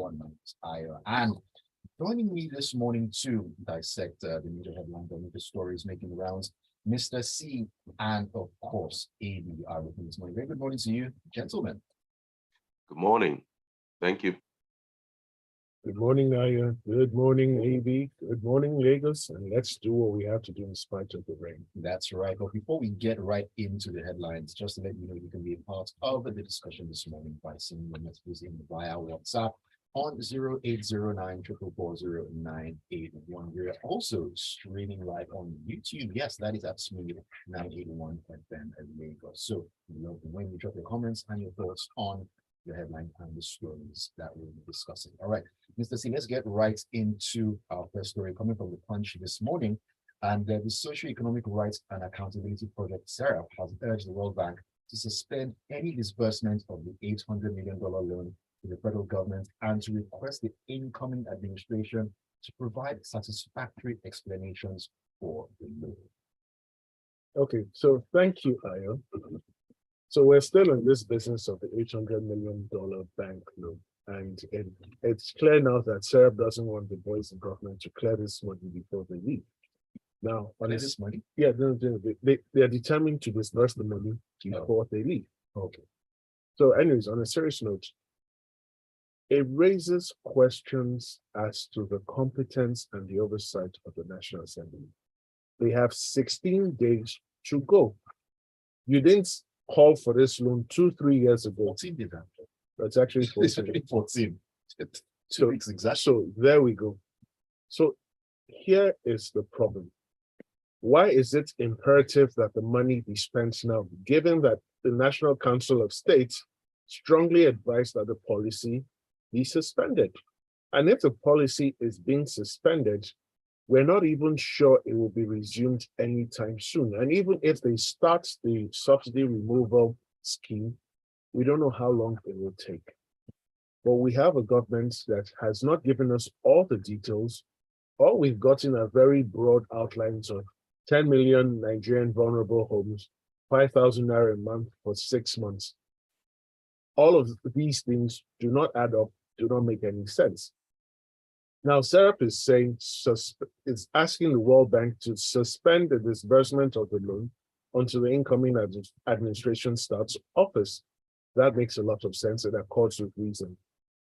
everyone. My name is Ayo. And joining me this morning to dissect the major headlines, the major stories making the rounds, Mr. C and, of course, AB are with me this morning. Very good morning to you, gentlemen. Good morning. Thank you. Good morning, Aya. Good morning, AB. Good morning, Lagos. And let's do what we have to do in spite of the rain. That's right. But before we get right into the headlines, just to let you know, you can be a part of the discussion this morning by sending your messages in via WhatsApp on 0809-444-0981. We're also streaming live on YouTube. Yes, that is at Smooth 981 FM at Lagos. So when you drop your comments and your thoughts on the headline and the stories that we'll be discussing. All right, Mr. C, let's get right into our first story coming from the Punch this morning. And the Socioeconomic Rights and Accountability Project, SERAP, has urged the World Bank to suspend any disbursement of the $800 million loan to the federal government and to request the incoming administration to provide satisfactory explanations for the loan. Okay, so thank you, Ayo. So we're still in this business of the $800 million bank loan. And it's clear now that SERAP doesn't want the boys in government to clear this money before they leave. Now, on this money? Yeah, they are determined to disburse the money before they leave. Okay. So anyways, on a serious note, it raises questions as to the competence and the oversight of the National Assembly. They have 16 days to go. You didn't call for this loan 2-3 years ago. 14 did that. That's actually 14. It's actually 14. 2 weeks exactly. So there we go. So here is the problem. Why is it imperative that the money be spent now, given that the National Council of States strongly advised that the policy be suspended? And if the policy is being suspended, we're not even sure it will be resumed anytime soon. And even if they start the subsidy removal scheme, we don't know how long it will take. But we have a government that has not given us all the details. All we've gotten are very broad outlines of 10 million Nigerian vulnerable homes, 5,000 naira a month for 6 months. All of these things do not add up, do not make any sense. Now, SERAP is saying, it's asking the World Bank to suspend the disbursement of the loan until the incoming administration starts office. That makes a lot of sense and accords with reason.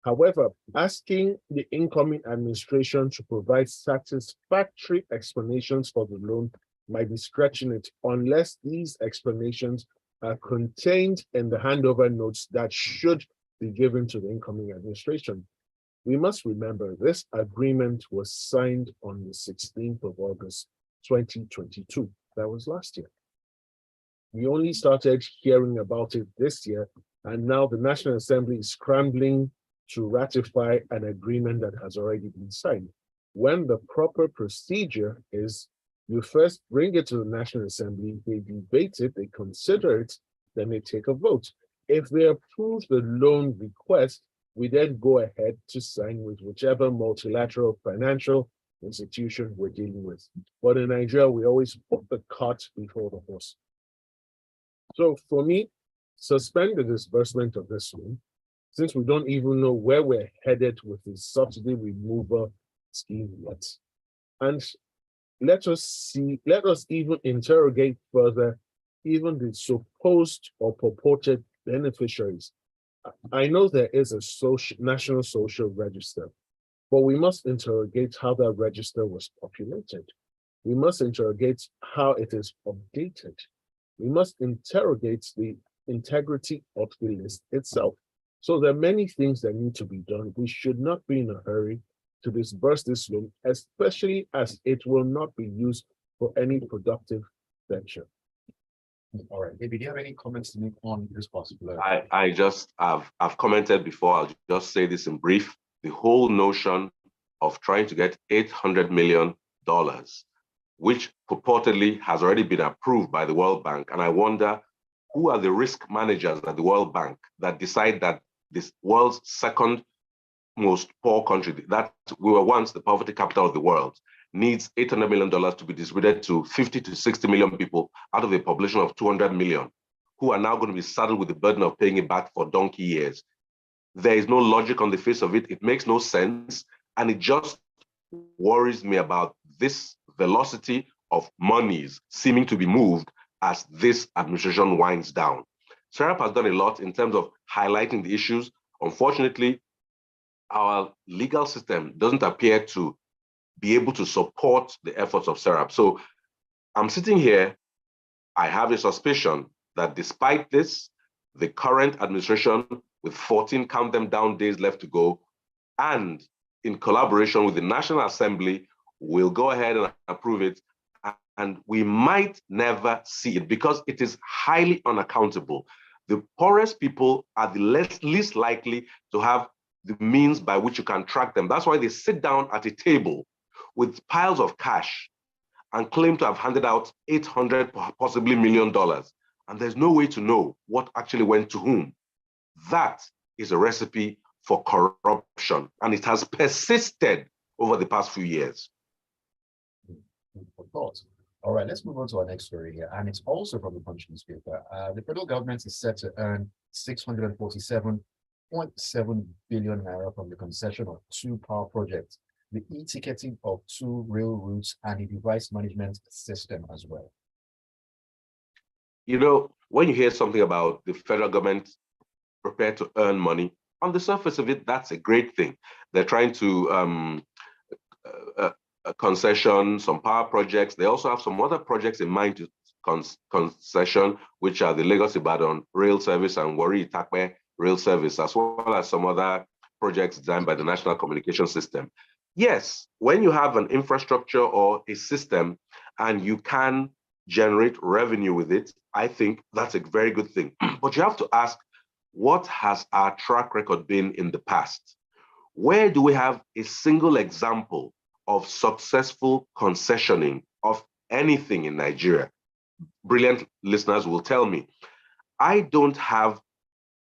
However, asking the incoming administration to provide satisfactory explanations for the loan might be stretching it unless these explanations are contained in the handover notes that should be given to the incoming administration. We must remember this agreement was signed on the 16th of August, 2022. That was last year. We only started hearing about it this year, and now the National Assembly is scrambling to ratify an agreement that has already been signed. When the proper procedure is you first bring it to the National Assembly, they debate it, they consider it, then they take a vote. If they approve the loan request, we then go ahead to sign with whichever multilateral financial institution we're dealing with. But in Nigeria, we always put the cart before the horse. So for me, suspend the disbursement of this loan, since we don't even know where we're headed with the subsidy removal scheme yet. And let us even interrogate further even the supposed or purported beneficiaries. I know there is a national social register, but we must interrogate how that register was populated. We must interrogate how it is updated. We must interrogate the integrity of the list itself. So there are many things that need to be done. We should not be in a hurry to disburse this loan, especially as it will not be used for any productive venture. All right, maybe do you have any comments to make on this particular? I've commented before. I'll just say this in brief. The whole notion of trying to get $800 million, which purportedly has already been approved by the World Bank, and I wonder who are the risk managers at the World Bank that decide that this world's second most poor country, that we were once the poverty capital of the world, needs $800 million to be distributed to 50 to 60 million people out of a population of 200 million, who are now going to be saddled with the burden of paying it back for donkey years. There is no logic on the face of it. It makes no sense. And it just worries me about this velocity of monies seeming to be moved as this administration winds down. SERAP has done a lot in terms of highlighting the issues. Unfortunately, our legal system doesn't appear to be able to support the efforts of SERAP. So I'm sitting here, I have a suspicion that despite this, the current administration, with 14 count them down days left to go, and in collaboration with the National Assembly, will go ahead and approve it. And we might never see it because it is highly unaccountable. The poorest people are the least likely to have the means by which you can track them. That's why they sit down at a table with piles of cash and claim to have handed out $800, possibly $1 million. And there's no way to know what actually went to whom. That is a recipe for corruption, and it has persisted over the past few years. Of course. All right, let's move on to our next story here, and it's also from the Punch newspaper. The federal government is set to earn 647.7 billion naira from the concession of 2 power projects, the e-ticketing of 2 rail routes, and a device management system as well. You know, when you hear something about the federal government prepared to earn money, on the surface of it, that's a great thing. They're trying to concession some power projects. They also have some other projects in mind to concession, which are the Lagos-Ibadan rail service and Warri-Itakpe rail service, as well as some other projects designed by the National Communication System. Yes, when you have an infrastructure or a system and you can generate revenue with it, I think that's a very good thing. But you have to ask, what has our track record been in the past? Where do we have a single example of successful concessioning of anything in Nigeria? Brilliant listeners will tell me. I don't have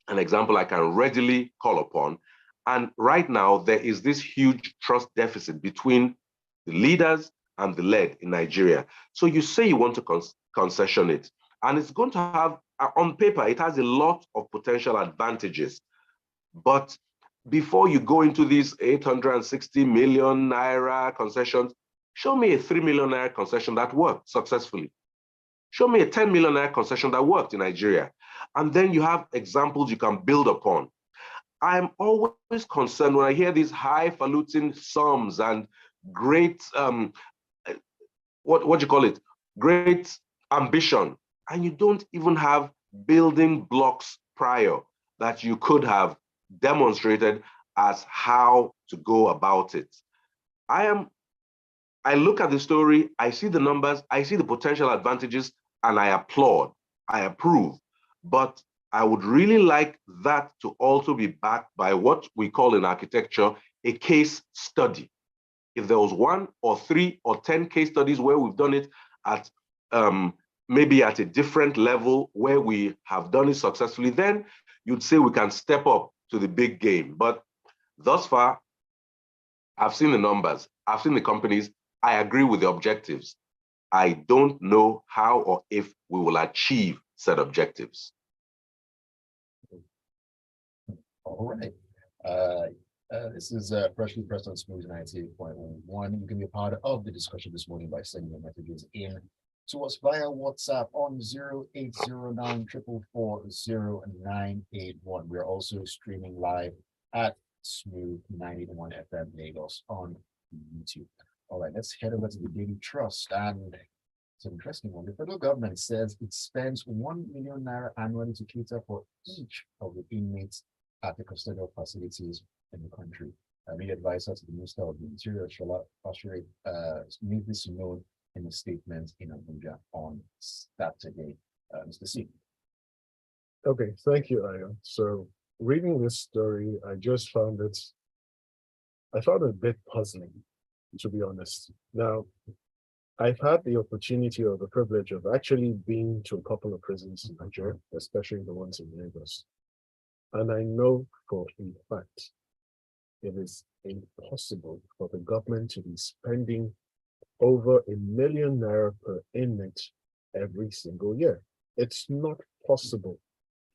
an example I can readily call upon. And right now, there is this huge trust deficit between the leaders and the led in Nigeria. So you say you want to concession it, and it's going to have, on paper, it has a lot of potential advantages. But before you go into these 860 million naira concessions, show me a 3 million naira concession that worked successfully. Show me a 10 million naira concession that worked in Nigeria. And then you have examples you can build upon. I'm always concerned when I hear these highfalutin sums and great, what do you call it? Great ambition. And you don't even have building blocks prior that you could have demonstrated as how to go about it. I look at the story, I see the numbers, I see the potential advantages, and I applaud, I approve. But I would really like that to also be backed by what we call in architecture a case study. If there was 1 or 3 or 10 case studies where we've done it at maybe at a different level where we have done it successfully, then you'd say we can step up to the big game. But thus far, I've seen the numbers, I've seen the companies, I agree with the objectives. I don't know how or if we will achieve said objectives. All right. This is freshly pressed on Smooth 98.1. You can be a part of the discussion this morning by sending your messages in to us via WhatsApp on 0809444091. We're also streaming live at Smooth 91 FM Lagos on YouTube. All right, let's head over to the Daily Trust. And it's an interesting one. The federal government says it spends 1 million naira annually to cater for each of the inmates at the custodial facilities in the country. Media advisor to the Minister of the Interior, Shola Bashir, made this known in a statement in Abuja on Saturday. Mr. C. Okay, thank you, Ayo. So reading this story, I found it a bit puzzling, to be honest. Now, I've had the opportunity or the privilege of actually being to a couple of prisons in Nigeria, especially the ones in Lagos. And I know for a fact it is impossible for the government to be spending over ₦1 million per inmate every single year. It's not possible.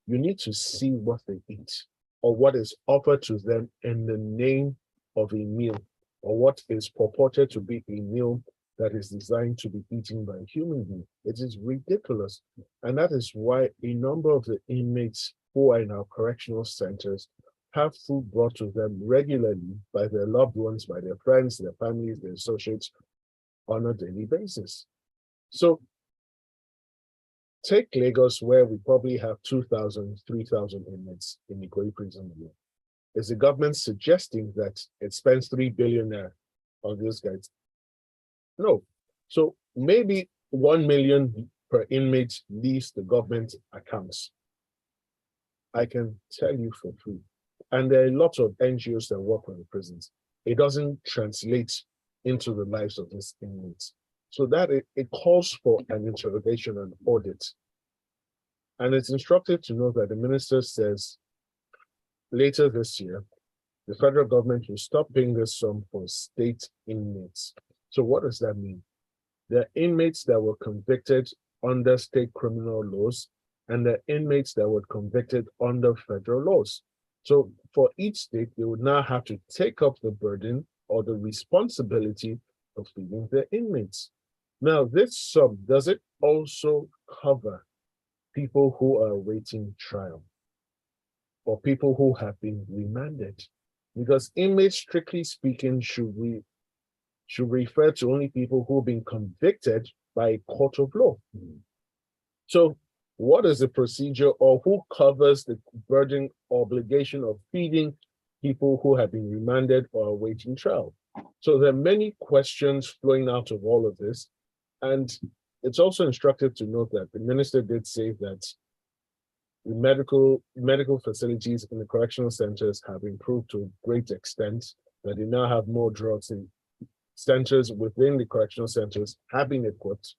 You need to see what they eat. or what is offered to them in the name of a meal, or what is purported to be a meal that is designed to be eaten by a human being. It is ridiculous. And that is why a number of the inmates who are in our correctional centers have food brought to them regularly by their loved ones, by their friends, their families, their associates on a daily basis. So take Lagos, where we probably have 2,000, 3,000 inmates in Ikoyi prison alone. Is the government suggesting that it spends 3 billion naira on those guys? No. So maybe 1 million per inmate leaves the government accounts. I can tell you for free. And there are lots of NGOs that work on the prisons. It doesn't translate into the lives of these inmates. So that it calls for an interrogation and audit. And it's instructive to know that the minister says later this year, the federal government will stop paying this sum for state inmates. So what does that mean? There are inmates that were convicted under state criminal laws, and there are inmates that were convicted under federal laws. So for each state, they would now have to take up the burden or the responsibility of feeding their inmates. Now, this sum, does it also cover people who are awaiting trial or people who have been remanded? Because inmates, strictly speaking, should refer to only people who have been convicted by a court of law. So what is the procedure, or who covers the burden obligation of feeding people who have been remanded or awaiting trial? So there are many questions flowing out of all of this. And it's also instructive to note that the minister did say that the medical facilities in the correctional centers have improved to a great extent, that they now have more drugs in centers within the correctional centers have been equipped.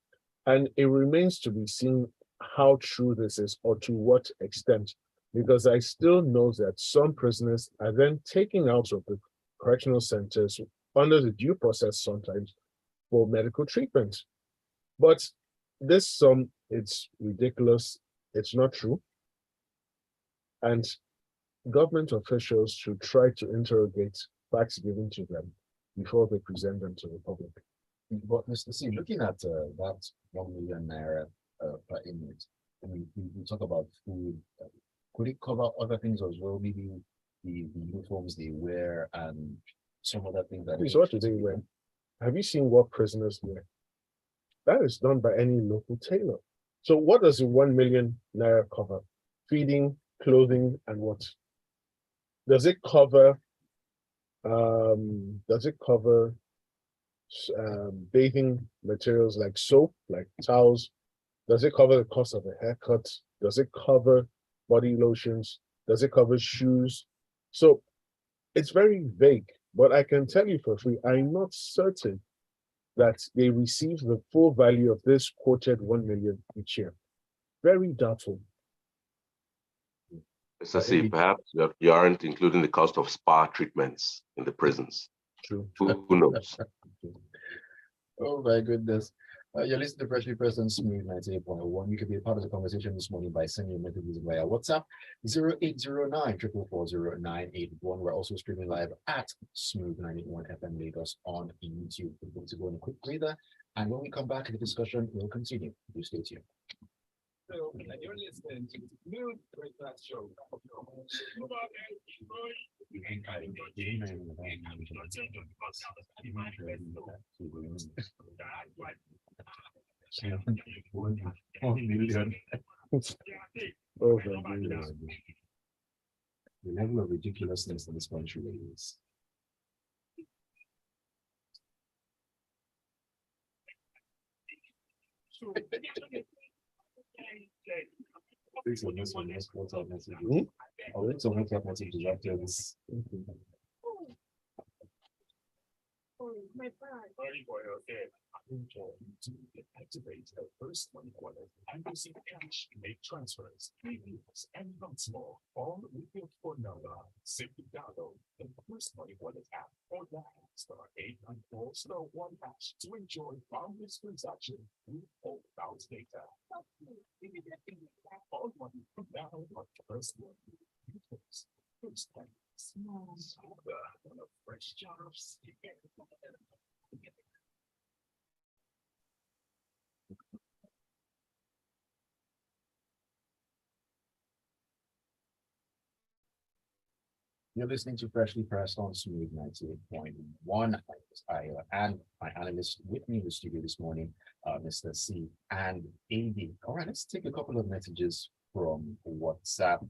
And it remains to be seen how true this is, or to what extent, because I still know that some prisoners are then taken out of the correctional centers under the due process sometimes for medical treatment. But this sum, it's ridiculous. It's not true. And government officials should try to interrogate facts given to them before they present them to the public. But Mr. C, looking at that 1 million naira per inmate, I mean, we talk about food. Could it cover other things as well? Maybe the uniforms they wear and some other things that. Please, what do they wear? Have you seen what prisoners wear? That is done by any local tailor. So what does the 1 million naira cover? Feeding, clothing, and what? Does it cover bathing materials like soap, like towels? Does it cover the cost of a haircut? Does it cover body lotions? Does it cover shoes? So it's very vague, but I can tell you for free, I'm not certain that they receive the full value of this quoted 1 million each year. Very doubtful. Mr. C, perhaps you aren't including the cost of spa treatments in the prisons. True. Who knows? Oh my goodness. You're listening to Freshly Pressed on Smooth 98.1. You can be a part of the conversation this morning by sending your messages via WhatsApp 0809 444 0981. We're also streaming live at Smooth 91 FM Lagos on YouTube. We're going to go on a quick breather, and when we come back, the discussion will continue. Do stay tuned. So, and you're listening to the Smooth Breakfast Show. $1 million. Oh, my goodness. The level of ridiculousness in this country is. Please, on this one, let's WhatsApp messages. I'll let some WhatsApp messages after this. Activate the first money wallet and receive cash, make transfers, emails, and lots more, all with your phone number. Simply download the first money wallet app or dial *894*1# to enjoy boundless transaction with all without data. All money from now on first one. First one, small soda, one of fresh jars. You're listening to Freshly Pressed on Smooth 98.1. And my analyst with me in the studio this morning, Mr. C and AD. All right, let's take a couple of messages from WhatsApp.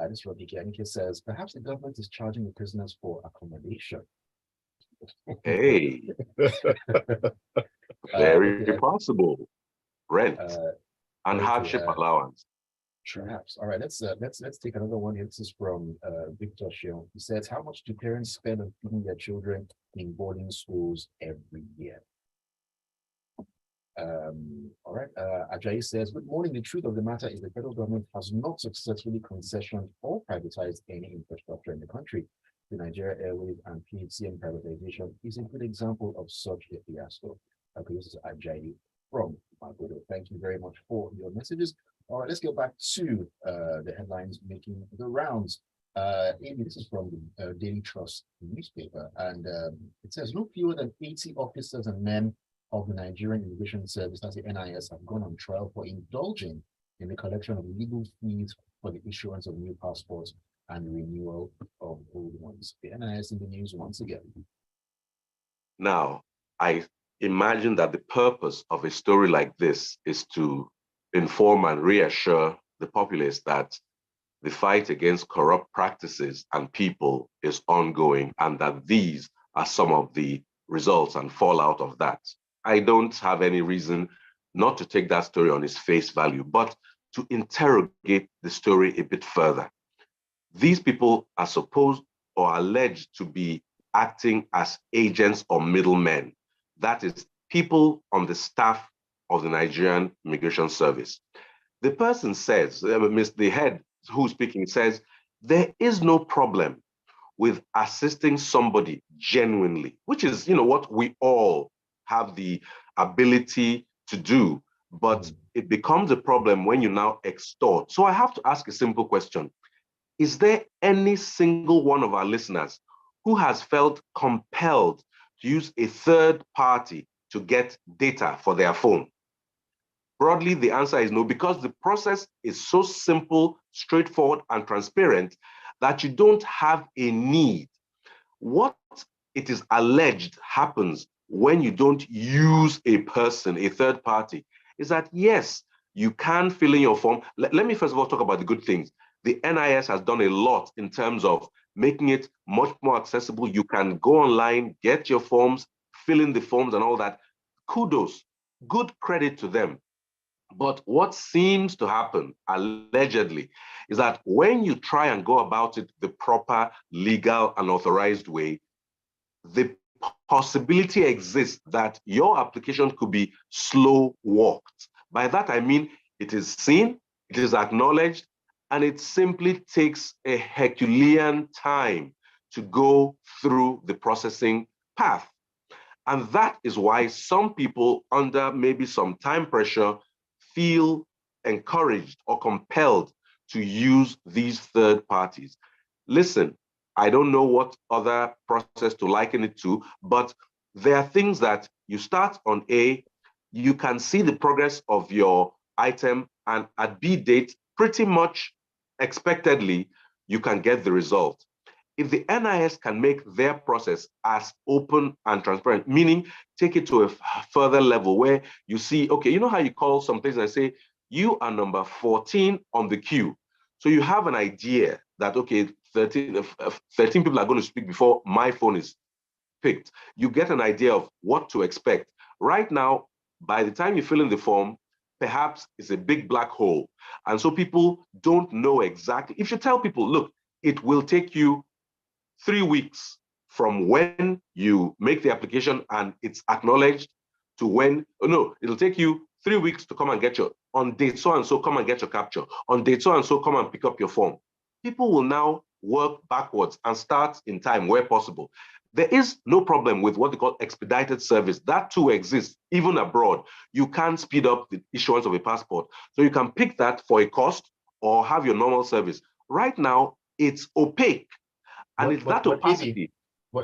This Rodney Anike says, perhaps the government is charging the prisoners for accommodation. Hey, very Okay, possible. Rent and okay, hardship allowance. perhaps. All right, let's take another one here. This is from Victor Shion. He says, how much do parents spend on feeding their children in boarding schools every year? All right. Ajayi says, good morning. The truth of the matter is the federal government has not successfully concessioned or privatized any infrastructure in the country. The Nigeria Airways and PHCN privatization is a good example of such a fiasco. Okay, this is Ajayi from Magodo. Thank you very much for your messages. All right, let's go back to the headlines making the rounds. Amy, this is from the Daily Trust newspaper, and it says no fewer than 80 officers and men of the Nigerian Immigration Service, that's the NIS, have gone on trial for indulging in the collection of legal fees for the issuance of new passports and renewal of old ones. The NIS in the news once again. Now, I imagine that the purpose of a story like this is to inform and reassure the populace that the fight against corrupt practices and people is ongoing, and that these are some of the results and fallout of that. I don't have any reason not to take that story on its face value, but to interrogate the story a bit further. These people are supposed or alleged to be acting as agents or middlemen. That is, people on the staff of the Nigerian Immigration Service. The person says, the head who's speaking says, there is no problem with assisting somebody genuinely, which is, what we all have the ability to do, but it becomes a problem when you now extort. So I have to ask a simple question. Is there any single one of our listeners who has felt compelled to use a third party to get data for their phone? Broadly, the answer is no, because the process is so simple, straightforward, and transparent that you don't have a need. What it is alleged happens when you don't use a person, a third party, is that yes, you can fill in your form. Let me first of all talk about the good things. The NIS has done a lot in terms of making it much more accessible. You can go online, get your forms, fill in the forms and all that. Kudos, good credit to them. But what seems to happen, allegedly, is that when you try and go about it the proper, legal, and authorized way, the possibility exists that your application could be slow walked. By that, I mean it is seen, it is acknowledged, and it simply takes a Herculean time to go through the processing path. And that is why some people, under maybe some time pressure, feel encouraged or compelled to use these third parties. Listen, I don't know what other process to liken it to, but there are things that you start on A, you can see the progress of your item, and at B date, pretty much expectedly, you can get the result. If the NIS can make their process as open and transparent, meaning take it to a further level where you see, okay, you know how you call some places and say, you are number 14 on the queue. So you have an idea that, okay, 13 people are going to speak before my phone is picked. You get an idea of what to expect. Right now, by the time you fill in the form, perhaps it's a big black hole. And so people don't know exactly. If you tell people, look, it will take you 3 weeks from when you make the application and it's acknowledged to when, no, it'll take you 3 weeks to come and get your, on date so and so, come and get your capture. On date so and so, come and pick up your form. People will now work backwards and start in time where possible. There is no problem with what they call expedited service. That too exists, even abroad. You can speed up the issuance of a passport. So you can pick that for a cost or have your normal service. Right now, it's opaque And it's that opacity.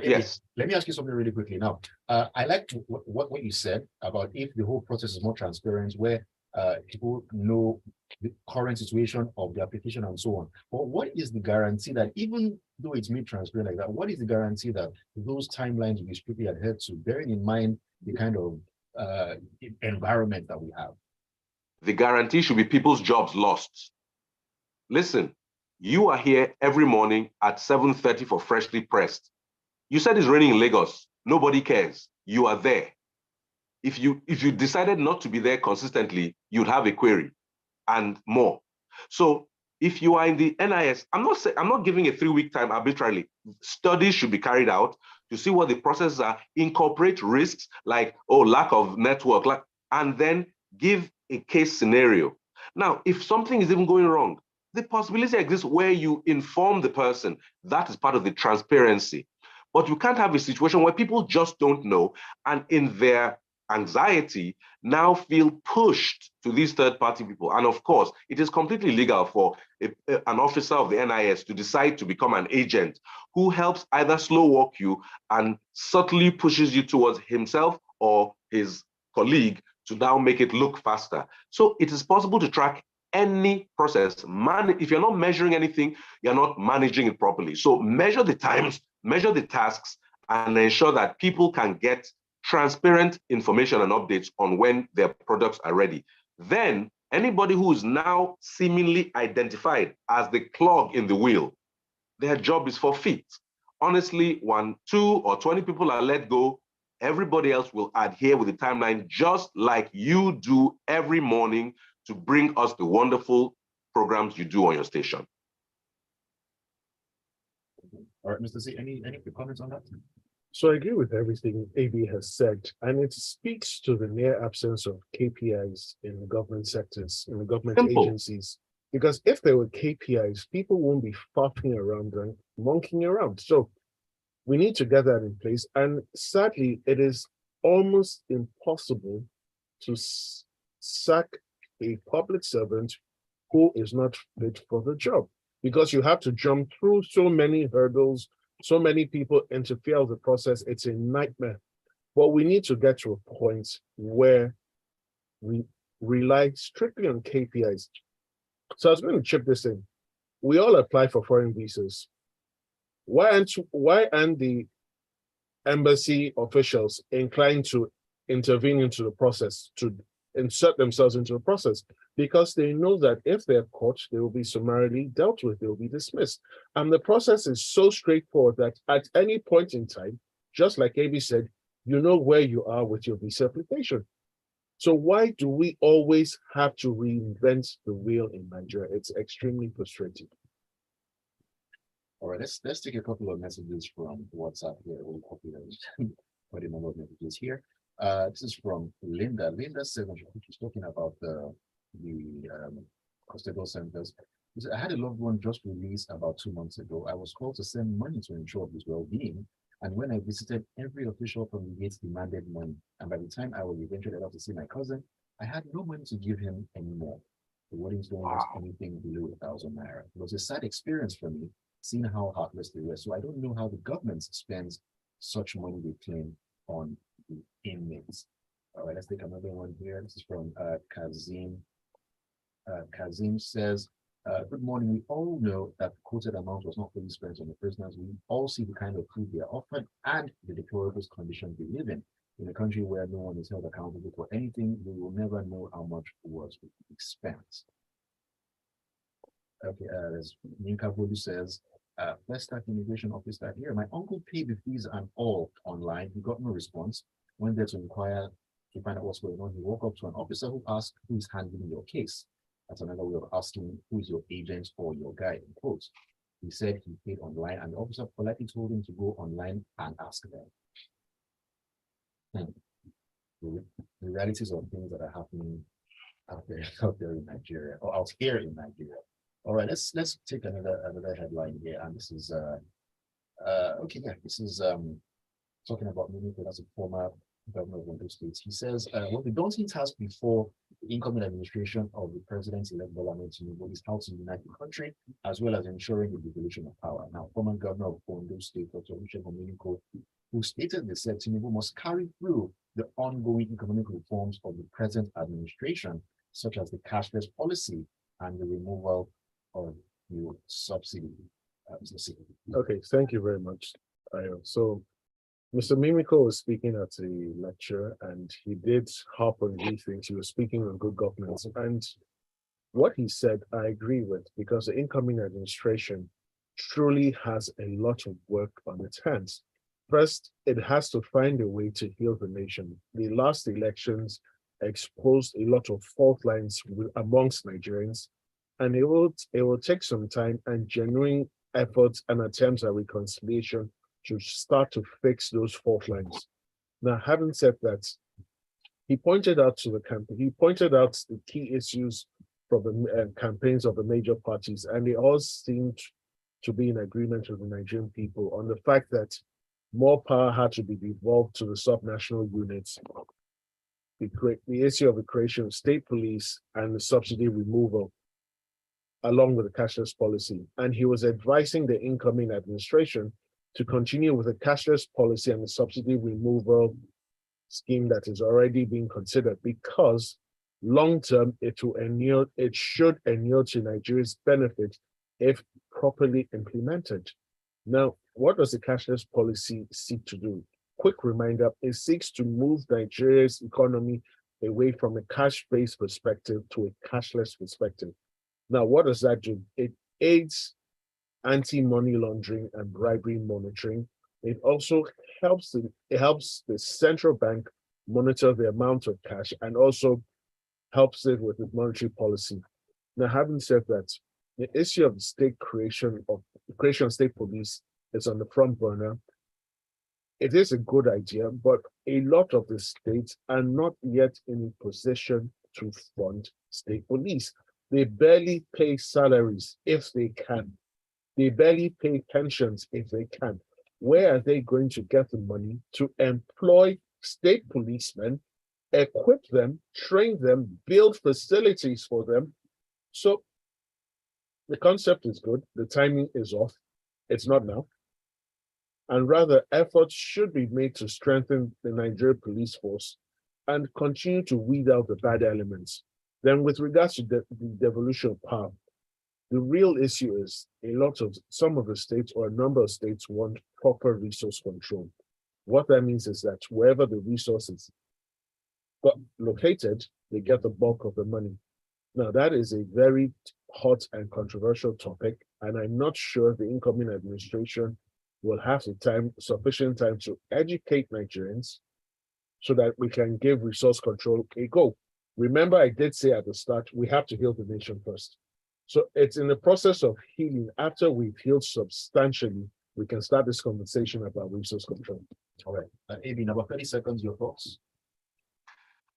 Yes. Let me ask you something really quickly now. I like what you said about if the whole process is more transparent, where people know the current situation of the application and so on. But what is the guarantee that even though it's made transparent like that, what is the guarantee that those timelines will be strictly adhered to, bearing in mind the kind of environment that we have? The guarantee should be people's jobs lost. Listen, you are here every morning at 7:30 for Freshly Pressed. You said it's raining in Lagos. Nobody cares. You are there. If you decided not to be there consistently, you'd have a query and more. So if you are in the NIS, I'm not giving a 3-week time arbitrarily. Studies should be carried out to see what the processes are, incorporate risks like, lack of network, and then give a case scenario. Now, if something is even going wrong, the possibility exists where you inform the person. That is part of the transparency. But you can't have a situation where people just don't know, and in their anxiety now feel pushed to these third-party people. And of course, it is completely legal for an officer of the NIS to decide to become an agent who helps either slow walk you and subtly pushes you towards himself or his colleague to now make it look faster. So it is possible to track any process. If you're not measuring anything, you're not managing it properly. So measure the times, measure the tasks, and ensure that people can get transparent information and updates on when their products are ready. Then anybody who is now seemingly identified as the clog in the wheel, their job is forfeit. Honestly, 1, 2, or 20 people are let go, everybody else will adhere with the timeline, just like you do every morning to bring us the wonderful programs you do on your station. All right, Mr. C, any comments on that? So I agree with everything AB has said, and it speaks to the near absence of KPIs in the government sectors, in the government agencies. Because if there were KPIs, people won't be faffing around and monkeying around. So we need to get that in place. And sadly, it is almost impossible to sack a public servant who is not fit for the job, because you have to jump through so many hurdles. So many people interfere with the process. It's a nightmare. But we need to get to a point where we rely strictly on KPIs. So I was going to chip this in. We all apply for foreign visas. Why aren't the embassy officials inclined to intervene into the process, to insert themselves into the process? Because they know that if they're caught, they will be summarily dealt with, they will be dismissed. And the process is so straightforward that at any point in time, just like AB said, you know where you are with your visa application. So why do we always have to reinvent the wheel in Nigeria? It's extremely frustrating. All right, let's take a couple of messages from WhatsApp here. We'll copy those. Quite a number of messages here. This is from Linda. Linda said, she's talking about the custodial centers. She said, I had a loved one just released about 2 months ago. I was called to send money to ensure his well-being. And when I visited, every official from the gates demanded money. And by the time I was eventually allowed to see my cousin, I had no money to give him anymore. The weddings don't cost anything below 1,000 naira. It was a sad experience for me, seeing how heartless they were. So I don't know how the government spends such money they claim on the inmates. All right, let's take another one here. This is from Kazim. Kazim says, good morning. We all know that the quoted amount was not fully spent on the prisoners. We all see the kind of food they are offered and the deplorable conditions they live in. In a country where no one is held accountable for anything, we will never know how much was spent. Okay, as Ninka Bodu says, first time immigration officer here. My uncle paid the fees and all online. He got no response. Went there to inquire to find out what's going on. He walked up to an officer who asked, who is handling your case? That's another way of asking who is your agent or your guy, in quotes. He said he paid online, and the officer politely told him to go online and ask them. The realities of things that are happening out there in Nigeria, or out here in Nigeria. All right, let's take another headline here, and this is okay. Yeah, this is talking about moving as a former Governor of Ondo State. He says, well, the daunting task before the incoming administration of the president-elect Bola Ahmed Tinubu is how to unite the country, as well as ensuring the devolution of power. Now, former Governor of Ondo State, Dr. Olusegun Ominiko, who stated this, said Tinubu must carry through the ongoing economic reforms of the present administration, such as the cashless policy and the removal of the subsidy. Okay, thank you very much. So Mr. Mimiko was speaking at a lecture and he did harp on these things. He was speaking on good governance. And what he said, I agree with, because the incoming administration truly has a lot of work on its hands. First, it has to find a way to heal the nation. The last elections exposed a lot of fault lines amongst Nigerians, and it will take some time and genuine efforts and attempts at reconciliation to start to fix those fault lines. Now, having said that, he pointed out to the campaign, he pointed out the key issues from the campaigns of the major parties, and they all seemed to be in agreement with the Nigerian people on the fact that more power had to be devolved to the subnational units. The issue of the creation of state police and the subsidy removal, along with the cashless policy. And he was advising the incoming administration to continue with the cashless policy and the subsidy removal scheme that is already being considered, because long-term it should inure to Nigeria's benefit if properly implemented. Now, what does the cashless policy seek to do? Quick reminder, it seeks to move Nigeria's economy away from a cash-based perspective to a cashless perspective. Now, what does that do? It aids anti-money laundering and bribery monitoring. It also helps the central bank monitor the amount of cash and also helps it with its monetary policy. Now, having said that, the issue of the creation of state police is on the front burner. It is a good idea, but a lot of the states are not yet in a position to fund state police. They barely pay salaries if they can. They barely pay pensions if they can. Where are they going to get the money to employ state policemen, equip them, train them, build facilities for them? So the concept is good. The timing is off. It's not now. And rather, efforts should be made to strengthen the Nigerian police force and continue to weed out the bad elements. Then with regards to the devolution of power, the real issue is some of the states or a number of states want proper resource control. What that means is that wherever the resources got located, they get the bulk of the money. Now, that is a very hot and controversial topic, and I'm not sure the incoming administration will have sufficient time to educate Nigerians so that we can give resource control a go. Remember, I did say at the start, we have to heal the nation first. So it's in the process of healing. After we've healed substantially, we can start this conversation about resource control. All right. AB, number 30 seconds, your thoughts.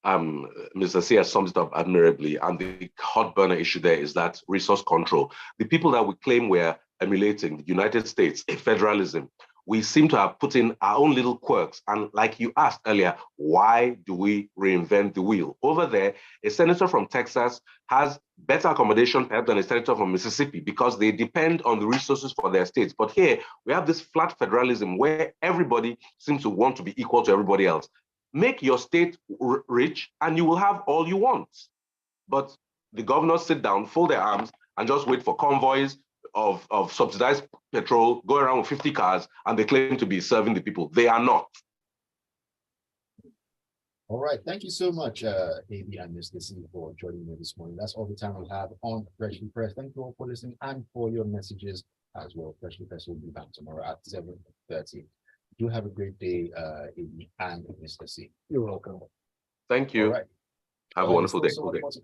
Mr. C has summed it up admirably, and the hot burner issue there is that resource control. The people that we claim we're emulating, the United States, a federalism, we seem to have put in our own little quirks. And like you asked earlier, why do we reinvent the wheel? Over there, a senator from Texas has better accommodation perhaps than a senator from Mississippi because they depend on the resources for their states. But here, we have this flat federalism where everybody seems to want to be equal to everybody else. Make your state rich and you will have all you want. But the governors sit down, fold their arms, and just wait for convoys of subsidized petrol, go around with 50 cars, and they claim to be serving the people. They are not. All right. Thank you so much, AB and Mr. C, for joining me this morning. That's all the time we have on Freshly Pressed. Thank you all for listening and for your messages as well. Freshly Pressed will be back tomorrow at 7:30. Do have a great day, AB and Mr. C. You're welcome. Thank you. All right. Have a wonderful day. So much more to